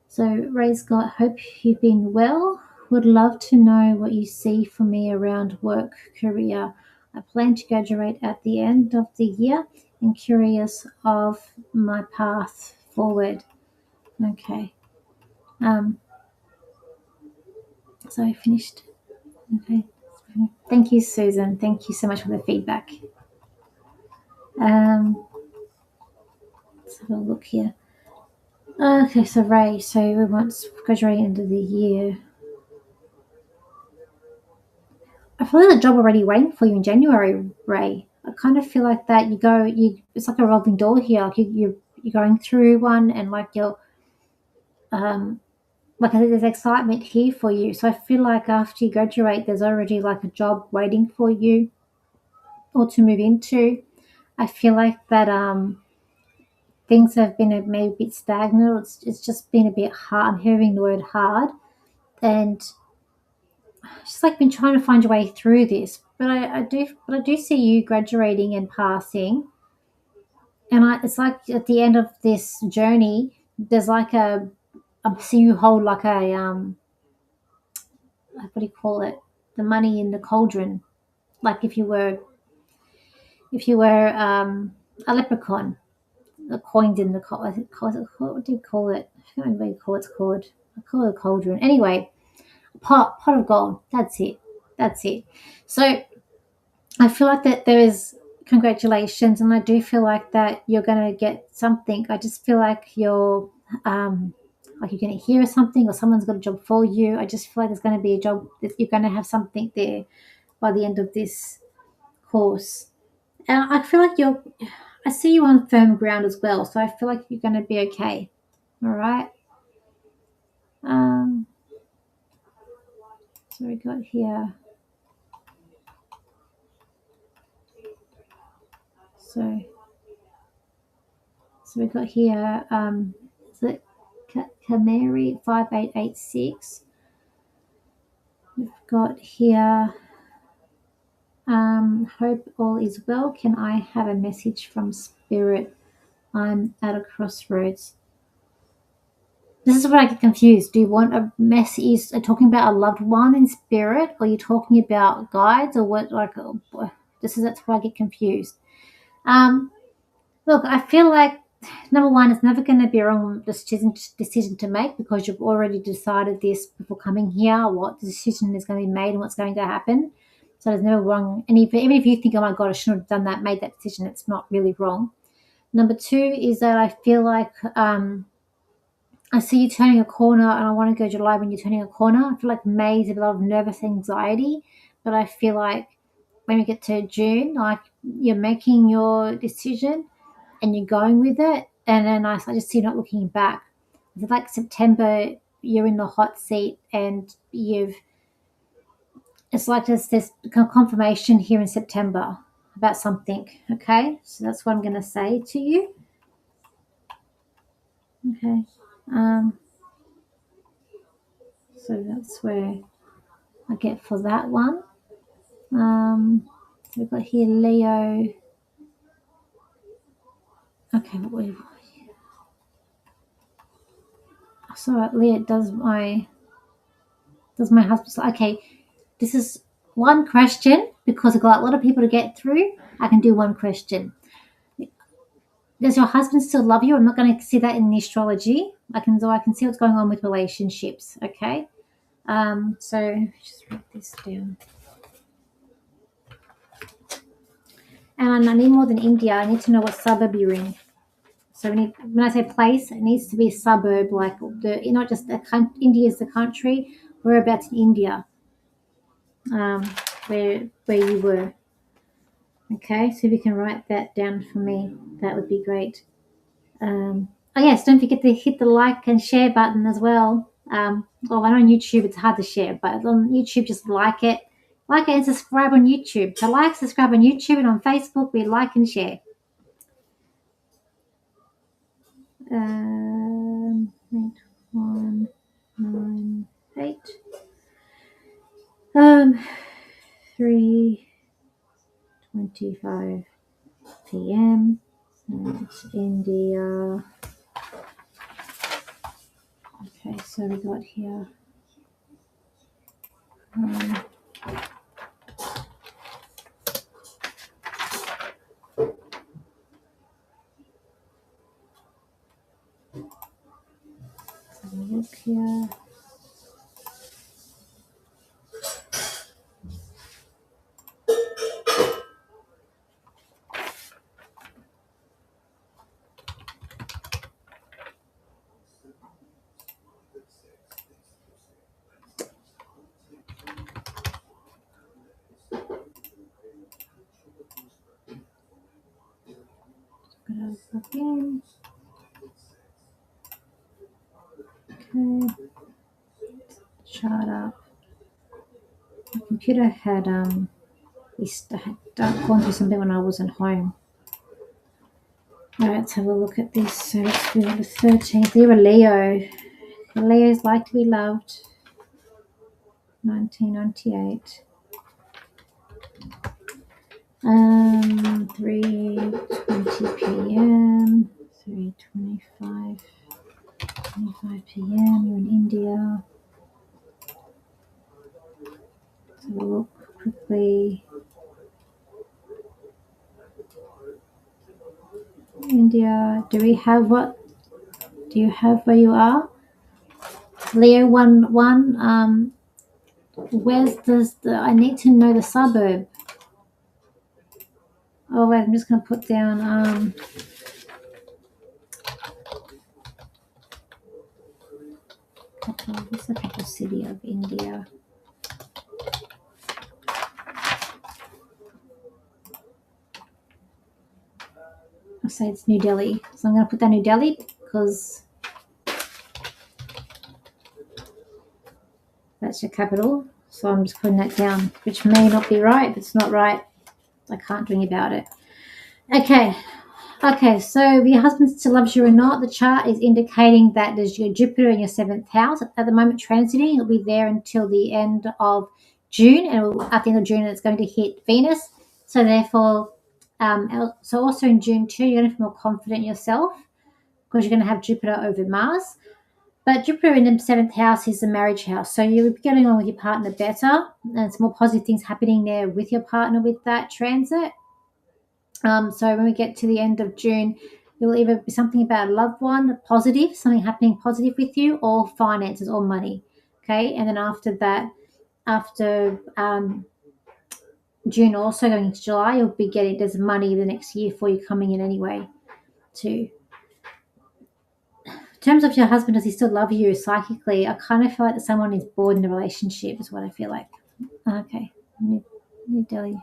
So Ray's got, hope you've been well. Would love to know what you see for me around work career. I plan to graduate at the end of the year and curious of my path forward. Okay. So I finished. Okay. Thank you, Susan. Thank you so much for the feedback. Let's have a look here. Okay, so Ray, so we want to graduate into the year. I feel like a job already waiting for you in January, Ray. I kind of feel like that it's like a revolving door here. Like you're going through one, and like um like there's excitement here for you. So I feel like after you graduate, there's already like a job waiting for you or to move into. I feel like that things have been maybe a bit stagnant. It's just been a bit hard. I'm hearing the word hard, and just like been trying to find your way through this. But I do see you graduating and passing, and it's like at the end of this journey, there's like I see you hold like a like what do you call it? The money in the cauldron, like if you were a leprechaun, the coins in the what do you call it? I can't remember what it's called. I call it a cauldron. Anyway, pot of gold. That's it. That's it. So I feel like that there is congratulations, and I do feel like that you're going to get something. I just feel like you're going to hear something, or someone's got a job for you. I just feel like there's going to be a job that you're going to have something there by the end of this course. And I feel like I see you on firm ground as well, so I feel like you're going to be okay. All right. Um, so we got here. So we've got here, is it Camary 5886? We've got here, hope all is well. Can I have a message from Spirit? I'm at a crossroads. This is where I get confused. Do you want a message? Are you talking about a loved one in spirit, or are you talking about guides, or what? Like, that's where I get confused. Look, I feel like number one, it's never going to be a wrong decision to make, because you've already decided this before coming here, what the decision is going to be made and what's going to happen. So there's never wrong. And even if you think, oh my God, I shouldn't have done that, made that decision, it's not really wrong. Number two is that I feel like I see you turning a corner, and I want to go July when you're turning a corner. I feel like May is a lot of nervous anxiety, but I feel like when we get to June, like you're making your decision and you're going with it, and then I just see you not looking back. I feel like September, you're in the hot seat, and it's like there's this confirmation here in September about something. Okay, so that's what I'm going to say to you. Okay. So that's where I get for that one. So we've got here Leo. Okay, so Leo does my husband. Okay, this is one question, because I've got a lot of people to get through. I can do one question. Does your husband still love you? I'm not going to see that in the astrology. I can see what's going on with relationships. Okay. So just write this down. And I need more than India. I need to know what suburb you're in. So when I say place, it needs to be a suburb, like not just India is the country. Whereabouts in India, where you were. Okay, so if you can write that down for me, that would be great. Oh yes, don't forget to hit the like and share button as well. Well, I know on YouTube it's hard to share, but on YouTube just like it and subscribe on YouTube. So like, subscribe on YouTube, and on Facebook we like and share. 8198. 3:25 p.m. It's India. Okay, so we got here. Look here. Again. Okay. Chart up. My computer had gone through something when I wasn't home. All right, let's have a look at this. So it's the 13th. You're a Leo. The Leos like to be loved. 1998. 3:20 p.m. 3:25 p.m. You're in India. So we'll look quickly. India. Do you have where you are? Leo 1. Where's I need to know the suburb. Oh wait, I'm just gonna put down what's the capital city of India? I'll say it's New Delhi. So I'm gonna put down New Delhi because that's your capital. So I'm just putting that down, which may not be right. If it's not right, I can't do anything about it. Okay. Okay, so if your husband still loves you or not, the chart is indicating that there's your Jupiter in your seventh house at the moment transiting. It'll be there until the end of June, and at the end of June, it's going to hit Venus. So therefore, so also in June too, you're going to feel more confident in yourself because you're going to have Jupiter over Mars. But Jupiter in the seventh house is the marriage house, so you'll be getting on with your partner better, and some more positive things happening there with your partner with that transit. So when we get to the end of June, it will either be something about a loved one, positive, something happening positive with you, or finances or money. Okay, and then after that, after June, also going into July, you'll be getting there's money the next year for you coming in anyway. Too. In terms of your husband, does he still love you psychically? I kind of feel like that someone is bored in a relationship. Is what I feel like. Okay, New Delhi.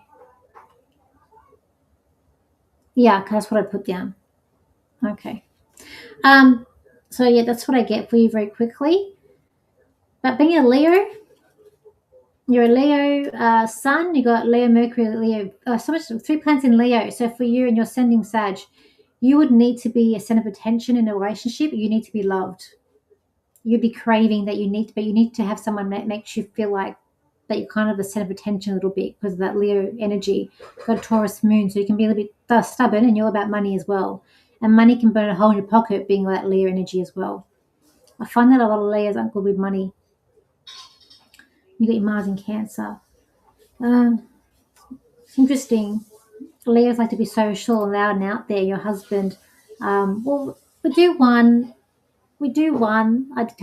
Yeah, that's what I put down. Okay. Um, so yeah, that's what I get for you very quickly. But being a Leo, you're a Leo Sun. You got Leo Mercury, Leo. So much three planets in Leo. So for you and your ascending Sag, you would need to be a center of attention in a relationship. You need to be loved. You'd be craving that you need, but you need to have someone that makes you feel like that you're kind of the center of attention a little bit because of that Leo energy. You've got a Taurus moon, so you can be a little bit stubborn, and you're about money as well. And money can burn a hole in your pocket, being that Leo energy as well. I find that a lot of Leos aren't good with money. You got your Mars in Cancer. Um, it's interesting. Leos like to be social and loud and out there. Your husband. Well, we do one. We do one. I did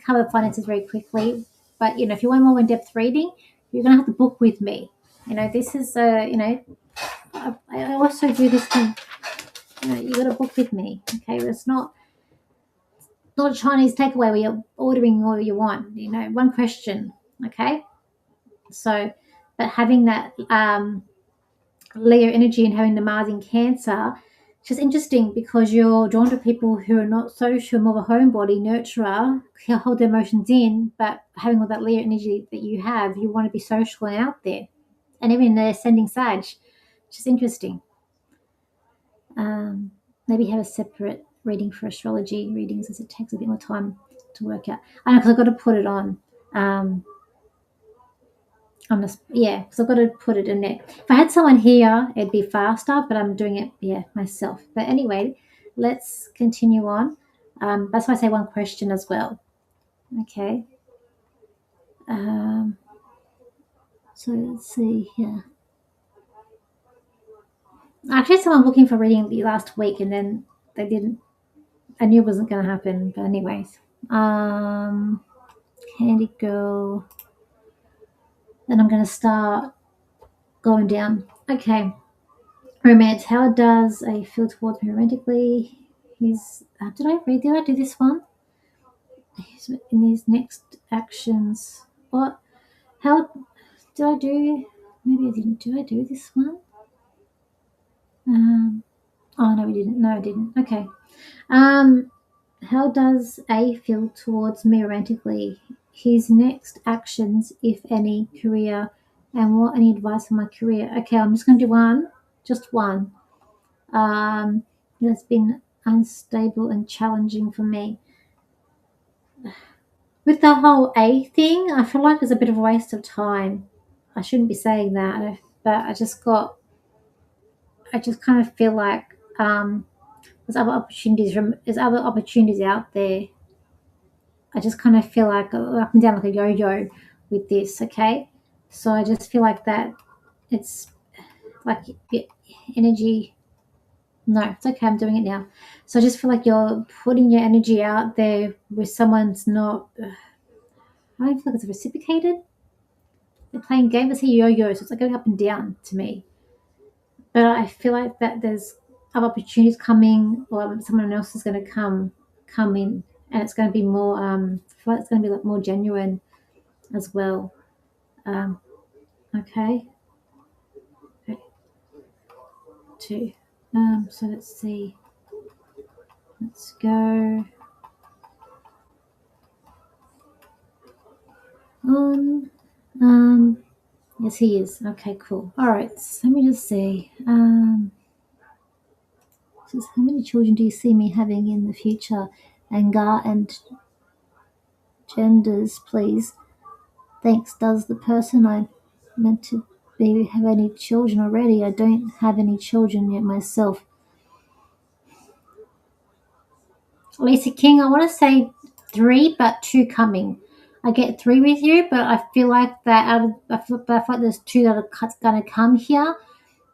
cover the finances very quickly, but if you want more in-depth reading, you're gonna have to book with me. This is I also do this thing. You got to book with me. Okay, it's not a Chinese takeaway where you're ordering all you want. One question. Okay, so but having that Leo energy and having the Mars in Cancer, it's just interesting because you're drawn to people who are not social, more of a homebody, nurturer, can hold their emotions in, but having all that Leo energy that you have, you want to be social and out there. And even in the ascending Sag, it's just interesting. Maybe have a separate reading for astrology readings as it takes a bit more time to work out. I know because I've got to put it on. Because I've got to put it in there. If I had someone here, it'd be faster, but I'm doing it, myself. But anyway, let's continue on. That's why I say one question as well. Okay. So let's see here. Actually, someone looking for reading last week, and then they didn't. I knew it wasn't going to happen. But anyways, Candy Girl. Then I'm going to start going down. Okay. Romance. How does a feel towards me romantically? Did I do this one? In these next actions. What? How did I do? Maybe I didn't. Did I do this one? Oh no, we didn't. No, I didn't. Okay. How does A feel towards me romantically? His next actions, if any, career, and what any advice on my career? Okay, I'm just going to do one, just one. It has been unstable and challenging for me. With the whole A thing, I feel like it's a bit of a waste of time. I shouldn't be saying that, but I just kind of feel like there's other opportunities out there. I just kind of feel like up and down like a yo-yo with this. Okay, so I just feel like that it's like energy. No, it's okay. I'm doing it now. So I just feel like you're putting your energy out there with someone's not. I don't feel like it's reciprocated. They're playing games. It's a yo-yo, so it's like going up and down to me. But I feel like that there's other opportunities coming, or someone else is going to come in, and it's going to be more. I feel like it's going to be like more genuine as well. Um, okay. Okay. Two. So let's see. Let's go on. Yes, he is. Okay, cool. All right. So let me just see. Just how many children do you see me having in the future? Anger and genders, please. Thanks. Does the person I meant to be have any children already? I don't have any children yet myself. Lisa King, I want to say 3, but 2 coming. I get 3 with you, but I feel like I feel like there's 2 that are going to come here.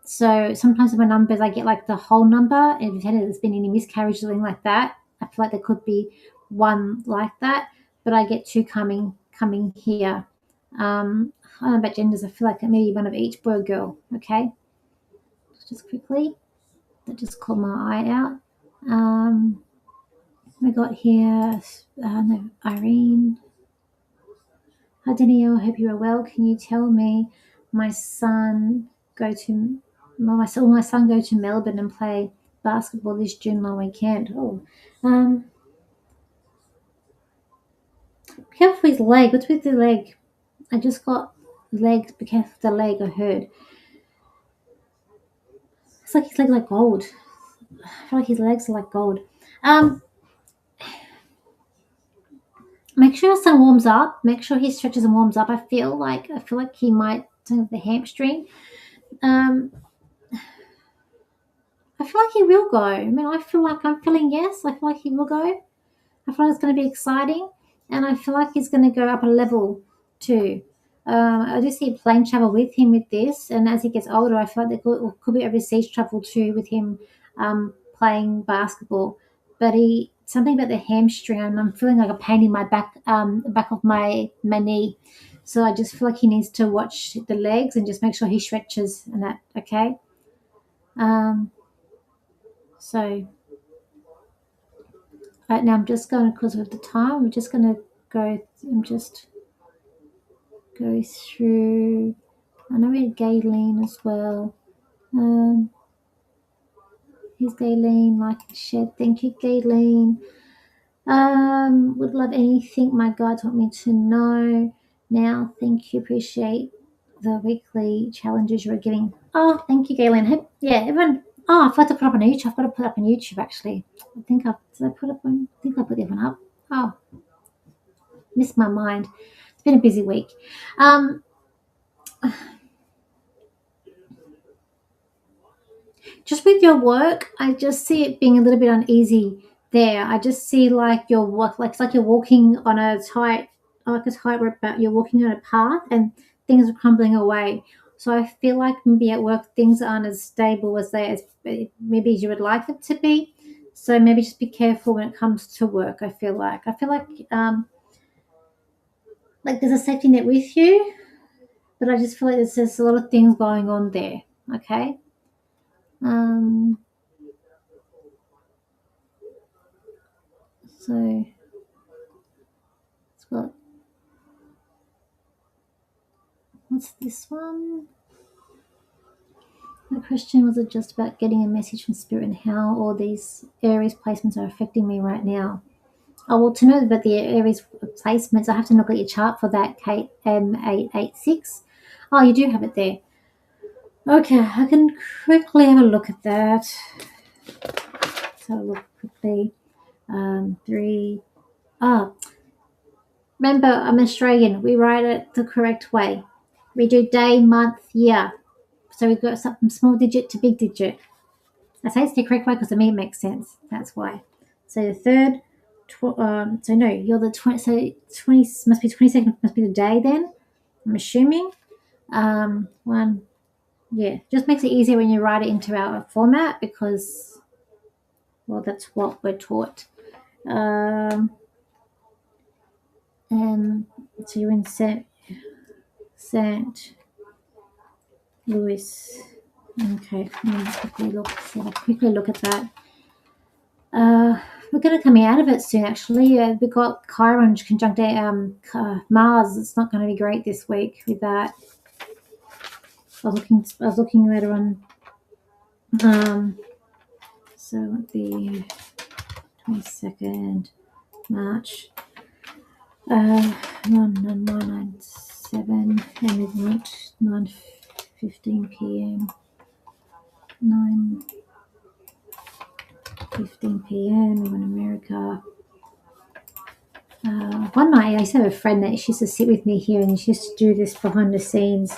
So sometimes with my numbers, I get like the whole number. If there's been any miscarriage or something like that, I feel like there could be 1 like that, but I get 2 coming here. I don't know about genders. I feel like maybe 1 of each, boy or girl. Okay, just quickly. That just caught my eye out. I got here, no, Irene. Hi Danielle, hope you are well. Can you tell me my son go to my son go to Melbourne and play basketball this June long weekend? Oh, be careful with his leg. What's with the leg? I just got legs. Be careful with the leg. I heard it's like his leg like gold. I feel like his legs are like gold. Make sure your son warms up. Make sure he stretches and warms up. I feel like he might have the hamstring. I feel like he will go. I mean, I feel like I'm feeling yes. I feel like he will go. I feel like it's going to be exciting, and I feel like he's going to go up a level too. I do see plane travel with him with this, and as he gets older, I feel like there could be overseas travel too with him playing basketball. But something about the hamstring, and I'm feeling like a pain in my back of my knee. So I just feel like he needs to watch the legs and just make sure he stretches and that. Okay. So right now I'm just going, because of the time, we're just going to go. I'm just go through. I know we had Gayleen as well. Here's Gayleen, like and share. Thank you, Gayleen. Would love anything my guides want me to know now. Thank you. Appreciate the weekly challenges you're giving. Oh, thank you, Gayleen. Yeah, everyone. Oh, I forgot to put up on YouTube. I've got to put up on YouTube actually. I think I put the other one up. Oh, missed my mind. It's been a busy week. Just with your work, I just see it being a little bit uneasy there. I just see like your work, like it's like you're walking on a tightrope, but you're walking on a path and things are crumbling away. So I feel like maybe at work things aren't as stable as maybe as you would like it to be. So maybe just be careful when it comes to work. I feel like there's a safety net with you, but I just feel like there's just a lot of things going on there. Okay. So it's got, what's this one? The question was just about getting a message from Spirit and how all these Aries placements are affecting me right now. Oh, well, to know about the Aries placements, I have to look at your chart for that, Kate M886. Oh, you do have it there. Okay, I can quickly have a look at that. So look quickly. 3. Oh, remember, I'm Australian. We write it the correct way. We do day, month, year. So we go from small digit to big digit. I say it's the correct way because to me it makes sense. That's why. So the third, so no, you're the 20. So 20 must be 22nd. Must be the day then. I'm assuming. One. Yeah, just makes it easier when you write it into our format because, well, that's what we're taught. And so you're in St. Louis. Okay, let me quickly look at that. We're going to come out of it soon. Actually, we've got Chiron conjunct Mars. It's not going to be great this week with that. I was looking later on. So the 22nd March. 997 and it's not 9:15 p.m. 9. 15 p.m. in America. One night I used to have a friend that she used to sit with me here and she used to do this behind the scenes.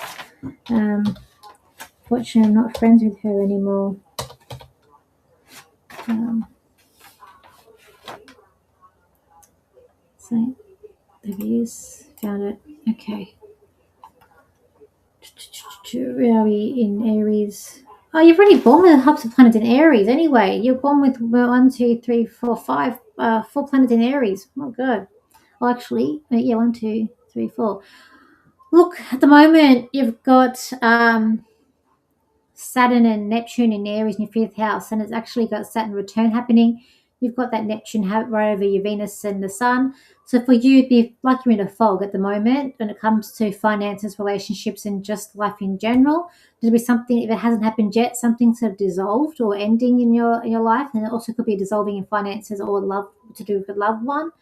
Fortunately, I'm not friends with her anymore. So there it is. Found it. Okay. Where are we in Aries? Oh, you've already born with lots of planets in Aries anyway. You're born with 1, 2, 3, 4, 5, 4 planets in Aries. Oh, good. Well, actually, yeah, 1, 2, 3, 4. Look, at the moment, you've got Saturn and Neptune in Aries in your fifth house, and it's actually got Saturn return happening. You've got that Neptune right over your Venus and the Sun. So for you, it'd be like you're in a fog at the moment when it comes to finances, relationships, and just life in general. There'll be something, if it hasn't happened yet, something sort of dissolved or ending in your life, and it also could be dissolving in finances or love to do with a loved one,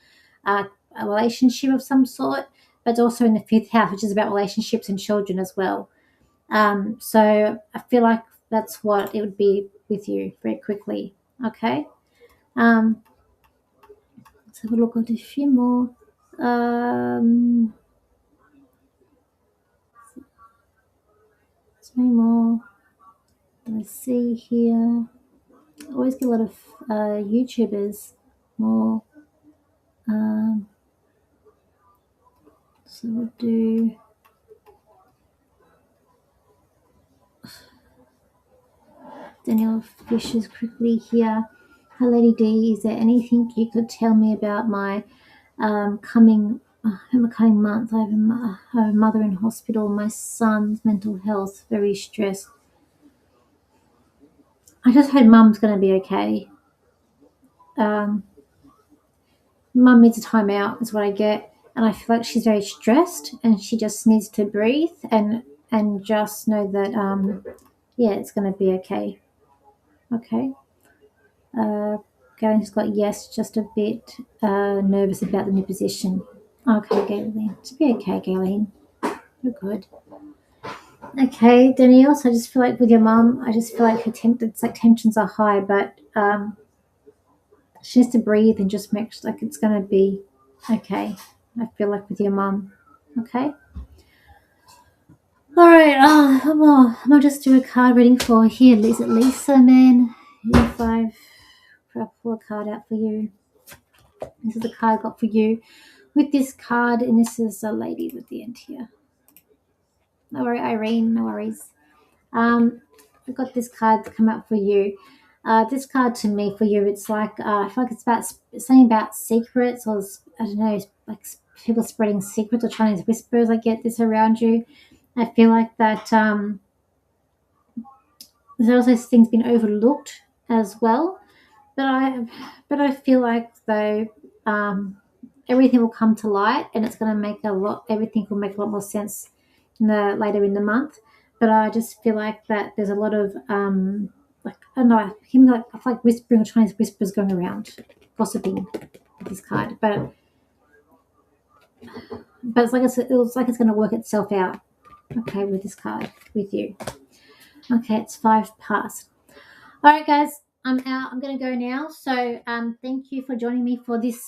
a relationship of some sort. But also in the fifth house, which is about relationships and children as well. So I feel like that's what it would be with you very quickly. Okay. Let's have a look at a few more. There's no more. Let's see here. I always get a lot of YouTubers more. So we'll do. Daniel Fisher's quickly here. Hi, Lady D. Is there anything you could tell me about my coming month? I have a mother in hospital. My son's mental health very stressed. I just hope Mum's going to be okay. Mum needs a time out, is what I get, and I feel like she's very stressed, and she just needs to breathe and just know that yeah, it's going to be okay. Okay. Galen's got yes, just a bit nervous about the new position. Okay, Galen. It's be okay, Galen. You're good. Okay, Danielle. So I just feel like with your mum, I just feel like it's like tensions are high, but she needs to breathe and just make like it's gonna be okay. I feel like with your mum. Okay. All right. I'm gonna just do a card reading for here. Is it Lisa, man? If I've pull a card out for you. This is the card I got for you. With this card, and this is a lady at the end here. No worries, Irene, no worries. I got this card to come out for you. This card to me for you, it's like I feel like it's about something about secrets, or I don't know, like people spreading secrets or Chinese whispers. I get this around you. I feel like that there's also things been overlooked as well. But I feel like though everything will come to light, and it's going to make everything will make a lot more sense later in the month. But I just feel like that there's a lot of like I don't know, I feel like whispering or Chinese whispers going around, gossiping with this card. But it's like it looks like it's going to work itself out. Okay, with this card with you. Okay, it's 5 past. All right, guys, I'm out. I'm going to go now. So thank you for joining me for this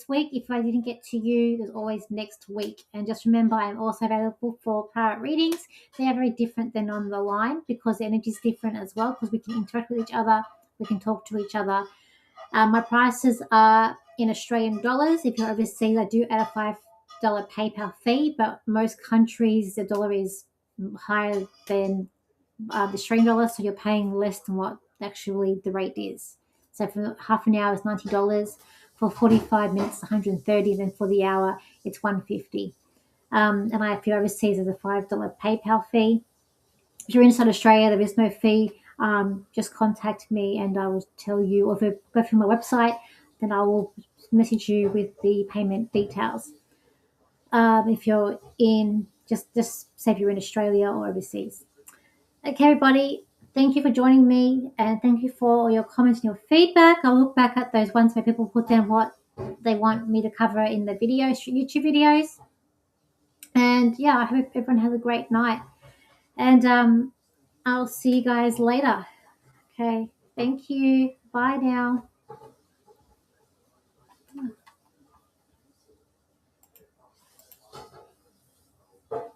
week. If I didn't get to you, there's always next week. And just remember, I'm also available for private readings. They are very different than on the line because the energy is different as well, because we can interact with each other. We can talk to each other. My prices are in Australian dollars. If you're overseas, I do add a $5 PayPal fee, but most countries, the dollar is higher than the Australian dollar, so you're paying less than what actually the rate is. So for half an hour is $90, for 45 minutes $130, then for the hour it's $150. And if you're overseas, there's a $5 PayPal fee. If you're inside Australia, there is no fee. Just contact me and I will tell you, or if you go through my website, then I will message you with the payment details. If you're in, just say if you're in Australia or overseas. Okay, everybody, thank you for joining me, and thank you for all your comments and your feedback. I'll look back at those ones where people put down what they want me to cover in the videos, YouTube videos. And yeah, I hope everyone has a great night. And I'll see you guys later. Okay, thank you. Bye now.